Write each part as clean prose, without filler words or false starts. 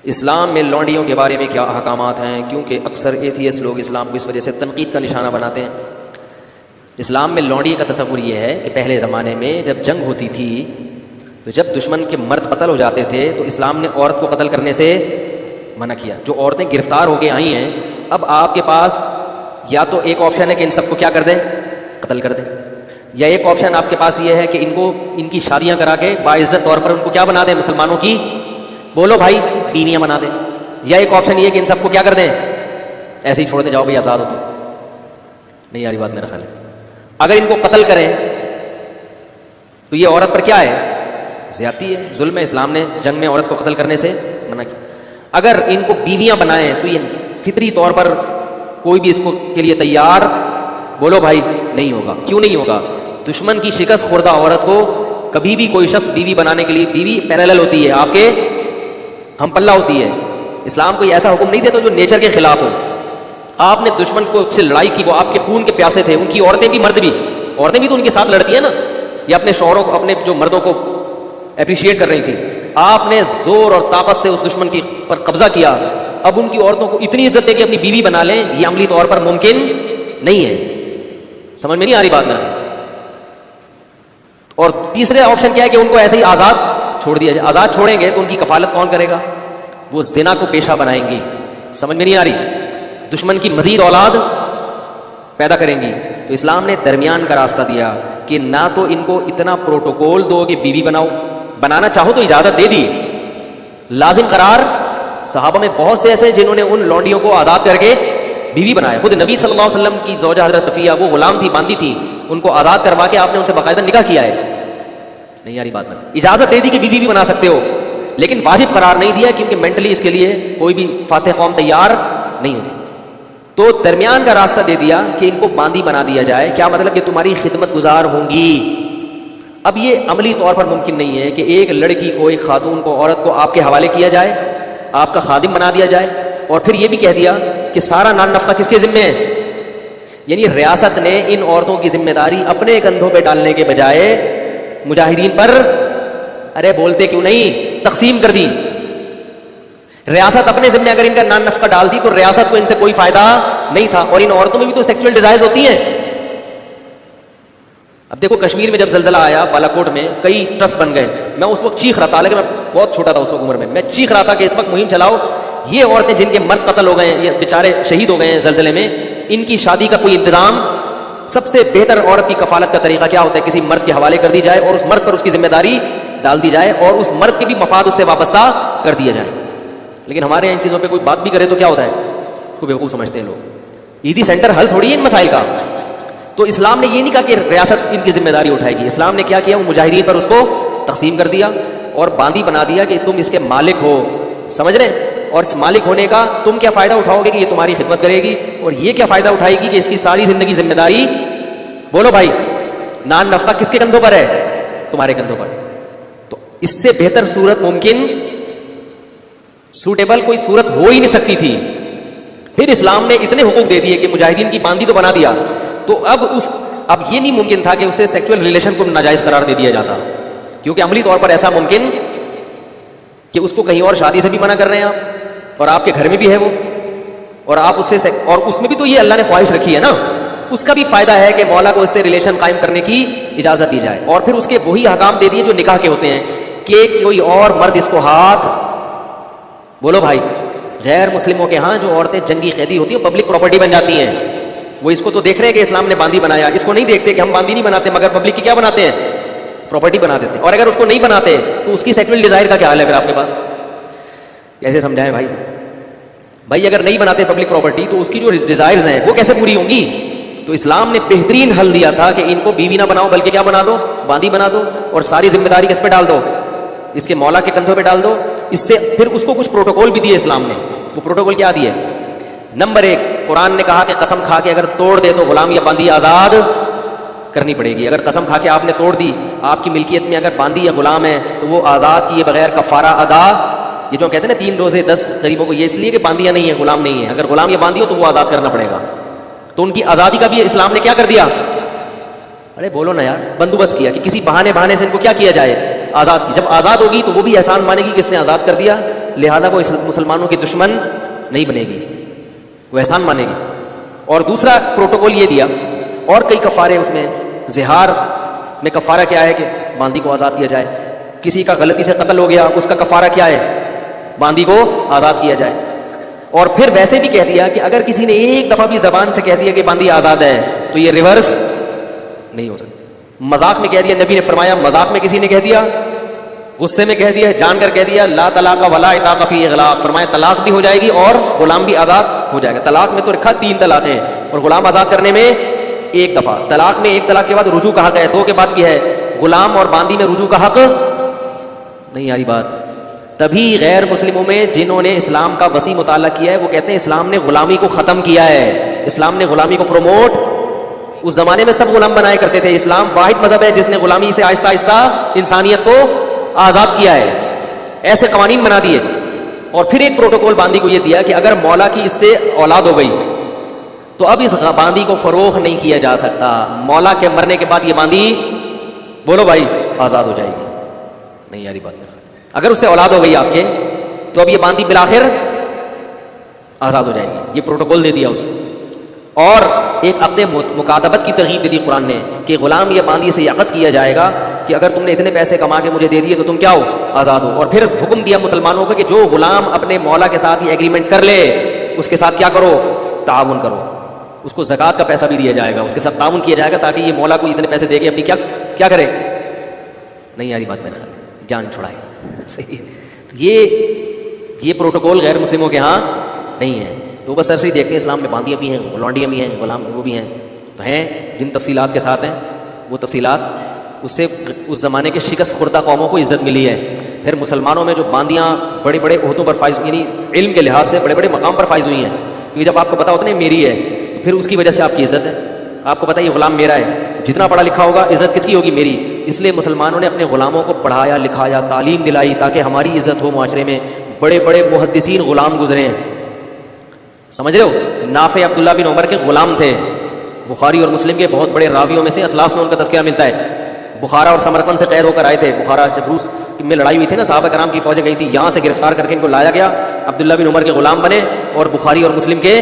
اسلام میں لونڈیوں کے بارے میں کیا احکامات ہیں؟ کیونکہ اکثر ایتھیسٹ لوگ اسلام کو اس وجہ سے تنقید کا نشانہ بناتے ہیں۔ اسلام میں لونڈی کا تصور یہ ہے کہ پہلے زمانے میں جب جنگ ہوتی تھی تو جب دشمن کے مرد قتل ہو جاتے تھے تو اسلام نے عورت کو قتل کرنے سے منع کیا۔ جو عورتیں گرفتار ہو کے آئی ہیں، اب آپ کے پاس یا تو ایک آپشن ہے کہ ان سب کو کیا کر دیں، قتل کر دیں، یا ایک آپشن آپ کے پاس یہ ہے کہ ان کی شادیاں کرا کے باعزت طور پر ان کو کیا بنا دیں، مسلمانوں کی بولو بھائی بیویاں بنا دیں، یا ایک آپشن یہ ہے کہ ان سب کو کیا کر دیں، ایسے ہی چھوڑ دیں، جاؤ بھائی آزاد ہو تو۔ نہیں یاری بات میرا خیال ہے، اگر ان کو قتل کریں تو یہ عورت پر کیا ہے، زیادتی ہے، ظلم ہے۔ اسلام نے جنگ میں عورت کو قتل کرنے سے منع کیا۔ اگر ان کو بیویاں بنائیں تو یہ فطری طور پر کوئی بھی اس کو کے لیے تیار بولو بھائی نہیں ہوگا۔ کیوں نہیں ہوگا؟ دشمن کی شکست خوردہ عورت کو کبھی بھی کوئی شخص بیوی بنانے کے لیے، بیوی پیرالل ہوتی ہے، آپ کے ہم پلہ ہوتی ہے۔ اسلام کوئی ایسا حکم نہیں دیتا جو نیچر کے خلاف ہو۔ آپ نے دشمن کو سے لڑائی کی، وہ آپ کے خون کے پیاسے تھے، ان کی عورتیں بھی مرد بھی، عورتیں بھی تو ان کے ساتھ لڑتی ہیں نا، یا اپنے شوہروں کو، اپنے جو مردوں کو اپریشیٹ کر رہی تھی۔ آپ نے زور اور طاقت سے اس دشمن کی پر قبضہ کیا، اب ان کی عورتوں کو اتنی عزت دے کہ اپنی بیوی بنا لیں، یہ عملی طور پر ممکن نہیں ہے۔ سمجھ میں نہیں آ رہی بات میرا؟ اور تیسرے آپشن کیا ہے کہ ان کو ایسے ہی آزاد چھوڑ دیا جائے۔ آزاد چھوڑیں گے تو ان کی کفالت کون کرے گا؟ وہ زنا کو پیشہ بنائیں گی۔ سمجھ میں نہیں آ رہی؟ دشمن کی مزید اولاد پیدا کریں گی۔ تو اسلام نے درمیان کا راستہ دیا کہ نہ تو ان کو اتنا پروٹوکول دو کہ بیوی بناؤ، بنانا چاہو تو اجازت دے دی، لازم قرار۔ صحابہ میں بہت سے ایسے جنہوں نے ان لونڈیوں کو آزاد کر کے بیوی بنایا۔ خود نبی صلی اللہ علیہ وسلم کی زوجہ حضرت صفیہ، وہ غلام تھی، باندھی تھی، ان کو آزاد کروا کے آپ نے ان سے باقاعدہ نکاح کیا ہے۔ نہیں یاری بات نہیں، اجازت دے دی کہ بیوی بھی بنا سکتے ہو، لیکن واجب قرار نہیں دیا، کیونکہ مینٹلی اس کے لیے کوئی بھی فاتح قوم تیار نہیں ہوتی۔ تو درمیان کا راستہ دے دیا کہ ان کو باندی بنا دیا جائے۔ کیا مطلب کہ تمہاری خدمت گزار ہوں گی۔ اب یہ عملی طور پر ممکن نہیں ہے کہ ایک لڑکی کو، ایک خاتون کو، عورت کو آپ کے حوالے کیا جائے، آپ کا خادم بنا دیا جائے، اور پھر یہ بھی کہہ دیا کہ سارا نان نفقہ کس کے ذمے ہے۔ یعنی ریاست نے ان عورتوں کی ذمہ داری اپنے کندھوں پہ ڈالنے کے بجائے مجاہدین پر، ارے بولتے کیوں نہیں، تقسیم کر دی۔ ریاست اپنے ذمہ اگر ان کا نان نفقہ ڈالتی تو ریاست کو ان سے کوئی فائدہ نہیں تھا۔ اور ان عورتوں میں بھی تو سیکچوئل ڈیزائرز ہوتی ہیں۔ اب دیکھو کشمیر میں جب زلزلہ آیا بالا کوٹ میں، کئی ٹرسٹ بن گئے۔ میں اس وقت چیخ رہا تھا، لیکن میں بہت چھوٹا تھا اس وقت عمر میں چیخ رہا تھا کہ اس وقت مہم چلاؤ، یہ عورتیں جن کے مرد قتل ہو گئے ہیں، یہ بیچارے شہید ہو گئے ہیں زلزلے میں، ان کی شادی کا کوئی انتظام، سب سے بہتر عورت کی کفالت کا طریقہ کیا ہوتا ہے؟ کسی مرد کے حوالے کر دی جائے اور اس مرد پر اس کی ذمہ داری ڈال دی جائے، اور اس مرد کے بھی مفاد اس سے وابستہ کر دیا جائے۔ لیکن ہمارے یہاں ان چیزوں پہ کوئی بات بھی کرے تو کیا ہوتا ہے؟ اس کو بیوقوف سمجھتے ہیں لوگ۔ عیدی سینٹر حل تھوڑی ہے ان مسائل کا۔ تو اسلام نے یہ نہیں کہا کہ ریاست ان کی ذمہ داری اٹھائے گی، اسلام نے کیا کیا، وہ مجاہدین پر اس کو تقسیم کر دیا اور باندی بنا دیا کہ تم اس کے مالک ہو، سمجھ رہے ہیں؟ اور اس مالک ہونے کا تم کیا فائدہ اٹھاؤ گے کہ یہ تمہاری خدمت کرے گی، اور یہ کیا فائدہ اٹھائے گی کہ اس کی ساری زندگی ذمہ داری، بولو بھائی، نان نفقہ کس کے کندھوں پر ہے؟ تمہارے کندھوں پر۔ تو اس سے بہتر صورت ممکن، سوٹیبل کوئی صورت ہو ہی نہیں سکتی تھی۔ پھر اسلام نے اتنے حقوق دے دیے کہ مجاہدین کی باندی تو بنا دیا، تو اب یہ نہیں ممکن تھا کہ اسے سیکچوئل ریلیشن کو ناجائز قرار دے دیا جاتا، کیونکہ عملی طور پر ایسا ممکن کہ اس کو کہیں اور شادی سے بھی منع کر رہے ہیں آپ، اور آپ کے گھر میں بھی ہے وہ، اور آپ اس سے، اور اس میں بھی تو یہ اللہ نے خواہش رکھی ہے نا، اس کا بھی فائدہ ہے کہ مولا کو اس سے ریلیشن قائم کرنے کی اجازت دی جائے۔ اور پھر اس کے وہی احکام دے دیے جو نکاح کے ہوتے ہیں کہ کوئی اور مرد اس کو ہاتھ، بولو بھائی، غیر مسلموں کے ہاں جو عورتیں جنگی قیدی ہوتی ہیں پبلک پراپرٹی بن جاتی ہیں، وہ اس کو تو دیکھ رہے ہیں کہ اسلام نے باندی بنایا، اس کو نہیں دیکھتے کہ ہم باندی نہیں بناتے مگر پبلک کی کیا بناتے ہیں، پراپرٹی بنا دیتے ہیں۔ اور اگر اس کو نہیں بناتے تو اس کی سیکچوئل ڈیزائر کا کیا حال ہے اگر آپ کے پاس؟ کیسے سمجھائیں بھائی اگر نہیں بناتے پبلک پراپرٹی تو اس کی جو ڈیزائرز ہیں وہ کیسے پوری ہوں گی؟ تو اسلام نے بہترین حل دیا تھا کہ ان کو بیوی نہ بناؤ بلکہ کیا بنا دو، باندی بنا دو، اور ساری ذمہ داری کس پہ ڈال دو، اس کے مولا کے کندھوں پہ ڈال دو۔ اس سے پھر اس کو کچھ پروٹوکول بھی دیے اسلام نے۔ وہ پروٹوکول کیا دیے؟ نمبر 1، قرآن نے کہا کہ قسم کھا کے اگر توڑ دے تو غلام یا باندی آزاد کرنی پڑے گی۔ اگر قسم کھا کے آپ نے توڑ دی، آپ کی ملکیت میں اگر باندی یا غلام ہے تو وہ آزاد کیے بغیر کفارہ ادا، یہ جو کہتے ہیں نا 3 روزے 10 غریبوں کو، یہ اس لیے کہ باندیاں نہیں ہے، غلام نہیں ہے، اگر غلام یا باندی ہو تو وہ آزاد کرنا پڑے گا۔ تو ان کی آزادی کا بھی اسلام نے کیا کر دیا؟ ارے بولو نا یار، بندوبست کیا کہ کسی بہانے سے ان کو کیا کیا جائے، آزاد کی. جب آزاد ہوگی تو وہ بھی احسان مانے گی کہ اس نے آزاد کر دیا, لہذا وہ مسلمانوں کی دشمن نہیں بنے گی, وہ احسان مانے گی. اور دوسرا پروٹوکول یہ دیا, اور کئی کفارے اس میں. زہار میں کفارہ کیا ہے کہ باندی کو آزاد کیا جائے. کسی کا غلطی سے قتل ہو گیا, اس کا کفارہ کیا ہے, باندی کو آزاد کیا جائے. اور پھر ویسے بھی کہہ دیا کہ اگر کسی نے ایک دفعہ بھی زبان سے کہہ دیا کہ باندی آزاد ہے تو یہ ریورس نہیں ہو سکتا. مذاق میں کہہ دیا, نبی نے فرمایا مذاق میں کسی نے کہہ دیا, غصے میں کہہ دیا, جان کر کہہ دیا, لا طلاق ولا عتاق فی اغلاق, فرمایا طلاق بھی ہو جائے گی اور غلام بھی آزاد ہو جائے گا. طلاق میں تو رکھا 3 طلاقیں ہیں, اور غلام آزاد کرنے میں ایک دفعہ. طلاق میں 1 طلاق کے بعد رجوع کا حق ہے, 2 کے بعد بھی ہے. غلام اور باندی میں رجوع کا حق نہیں. آئی بات. تبھی غیر مسلموں میں جنہوں نے اسلام کا وسیع مطالعہ کیا ہے وہ کہتے ہیں اسلام نے غلامی کو ختم کیا ہے, اسلام نے غلامی کو پروموٹ. اس زمانے میں سب غلام بنایا کرتے تھے, اسلام واحد مذہب ہے جس نے غلامی سے آہستہ آہستہ انسانیت کو آزاد کیا ہے. ایسے قوانین بنا دیے. اور پھر ایک پروٹوکول باندی کو یہ دیا کہ اگر مولا کی اس سے اولاد ہو گئی تو اب اس باندی کو فروخت نہیں کیا جا سکتا. مولا کے مرنے کے بعد یہ باندی بولو بھائی آزاد ہو جائے گی. نہیں یاری بات. اگر اس سے اولاد ہو گئی آپ کے تو اب یہ باندی بالآخر آزاد ہو جائے گی. یہ پروٹوکول دے دیا اس نے. اور ایک عقد مکاتبت کی ترغیب دے دی قرآن نے کہ غلام یا باندی سے عقد کیا جائے گا کہ اگر تم نے اتنے پیسے کما کے مجھے دے دیے تو تم کیا ہو, آزاد ہو. اور پھر حکم دیا مسلمانوں کو کہ جو غلام اپنے مولا کے ساتھ یہ ایگریمنٹ کر لے اس کے ساتھ کیا کرو, تعاون کرو. اس کو زکوٰۃ کا پیسہ بھی دیا جائے گا, اس کے ساتھ تعاون کیا جائے گا تاکہ یہ مولا کو اتنے پیسے دے کے اپنی کیا کرے. نہیں یاری بات, میں نے جان چھڑائے. صحیح ہے. تو یہ پروٹوکول غیر مسلموں کے ہاں نہیں ہے. تو بس ایسے ہی دیکھتے ہیں اسلام میں باندیاں بھی ہیں, لونڈیاں بھی ہیں, غلام وہ بھی ہیں. تو ہیں جن تفصیلات کے ساتھ ہیں وہ تفصیلات, اس سے اس زمانے کے شکست خوردہ قوموں کو عزت ملی ہے. پھر مسلمانوں میں جو باندیاں بڑے بڑے عہدوں پر فائز, یعنی علم کے لحاظ سے بڑے بڑے مقام پر فائز ہوئی ہیں, کیونکہ جب آپ کو پتا ہوتا ہے میری ہے تو پھر اس کی وجہ سے آپ کی عزت ہے. آپ کو پتہ ہے یہ غلام میرا ہے, جتنا پڑھا لکھا ہوگا عزت کس کی ہوگی, میری. اس لیے مسلمانوں نے اپنے غلاموں کو پڑھایا لکھایا, تعلیم دلائی تاکہ ہماری عزت ہو معاشرے میں. بڑے بڑے محدثین غلام گزرے ہیں, سمجھ رہے ہو. نافع عبداللہ بن عمر کے غلام تھے. بخاری اور مسلم کے بہت بڑے راویوں میں سے, اسلاف میں ان کا تذکرہ ملتا ہے. بخارا اور سمرقند سے قید ہو کر آئے تھے. بخارا جب روس میں لڑائی ہوئی تھی نا, صحابہ کرام کی فوجیں گئی تھی, یہاں سے گرفتار کر کے ان کو لایا گیا. عبداللہ بن عمر کے غلام بنے اور بخاری اور مسلم کے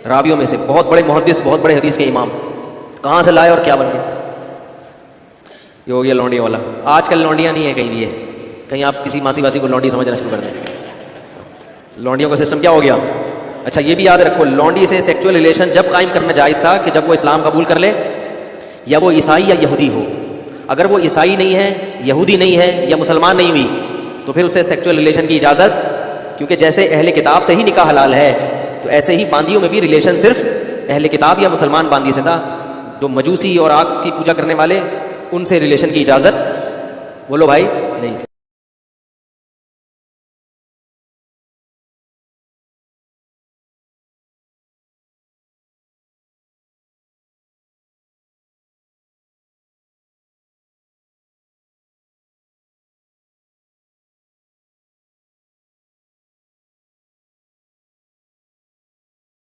راویوں میں سے بہت بڑے محدث, بہت بڑے حدیث کے امام. کہاں سے لائے اور کیا بن گئے. یہ ہو گیا لونڈیوں والا. آج کل لونڈیاں نہیں ہیں کہیں بھی, کہیں آپ کسی ماسی واسی کو لونڈی سمجھنا شروع کر دیں. لونڈیوں کا سسٹم کیا ہو گیا. اچھا یہ بھی یاد رکھو, لونڈی سے سیکچول ریلیشن جب قائم کرنا جائز تھا کہ جب وہ اسلام قبول کر لے, یا وہ عیسائی یا یہودی ہو. اگر وہ عیسائی نہیں ہے, یہودی نہیں ہے, یا مسلمان نہیں ہوئی تو پھر اسے سیکچول ریلیشن کی اجازت, کیونکہ جیسے اہل کتاب سے ہی نکاح حلال ہے تو ایسے ہی باندیوں میں بھی ریلیشن صرف اہل کتاب یا مسلمان باندی سے تھا. جو مجوسی اور آگ کی پوجا کرنے والے, ان سے ریلیشن کی اجازت بولو بھائی